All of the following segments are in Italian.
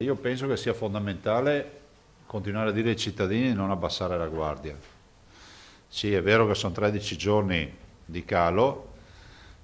Io penso che sia fondamentale continuare a dire ai cittadini di non abbassare la guardia. Sì, è vero che sono 13 giorni di calo,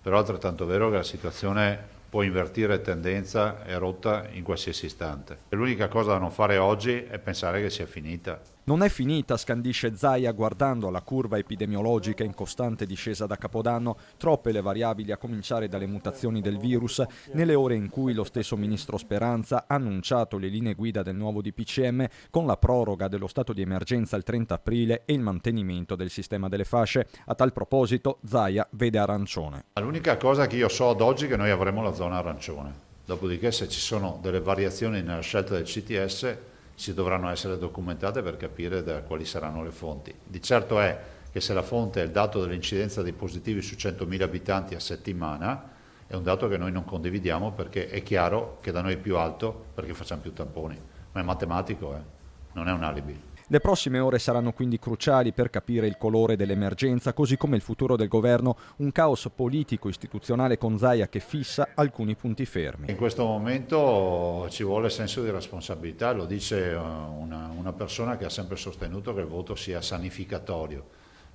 però è altrettanto vero che la situazione può invertire tendenza e rotta in qualsiasi istante. E l'unica cosa da non fare oggi è pensare che sia finita. Non è finita, scandisce Zaia guardando la curva epidemiologica in costante discesa da Capodanno, troppe le variabili a cominciare dalle mutazioni del virus, nelle ore in cui lo stesso ministro Speranza ha annunciato le linee guida del nuovo DPCM con la proroga dello stato di emergenza il 30 aprile e il mantenimento del sistema delle fasce. A tal proposito Zaia vede arancione. L'unica cosa che io so ad oggi è che noi avremo la zona arancione. Dopodiché se ci sono delle variazioni nella scelta del CTS ci dovranno essere documentate per capire da quali saranno le fonti. Di certo è che se la fonte è il dato dell'incidenza dei positivi su 100.000 abitanti a settimana, è un dato che noi non condividiamo perché è chiaro che da noi è più alto perché facciamo più tamponi. Ma è matematico, non è un alibi. Le prossime ore saranno quindi cruciali per capire il colore dell'emergenza, così come il futuro del governo, un caos politico-istituzionale con Zaia che fissa alcuni punti fermi. In questo momento ci vuole senso di responsabilità, lo dice una persona che ha sempre sostenuto che il voto sia sanificatorio.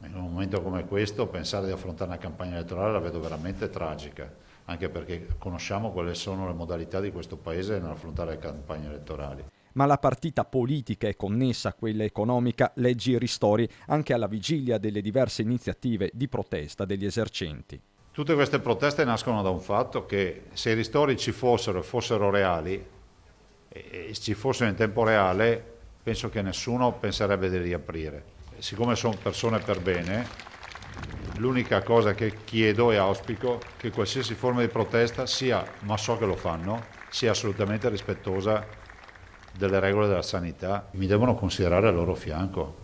In un momento come questo pensare di affrontare una campagna elettorale la vedo veramente tragica, anche perché conosciamo quali sono le modalità di questo Paese nell'affrontare le campagne elettorali. Ma la partita politica è connessa a quella economica, leggi i ristori, anche alla vigilia delle diverse iniziative di protesta degli esercenti. Tutte queste proteste nascono da un fatto che se i ristori ci fossero e fossero reali, e ci fossero in tempo reale, penso che nessuno penserebbe di riaprire. Siccome sono persone per bene, l'unica cosa che chiedo e auspico è che qualsiasi forma di protesta sia, ma so che lo fanno, sia assolutamente rispettosa delle regole della sanità. Mi devono considerare al loro fianco.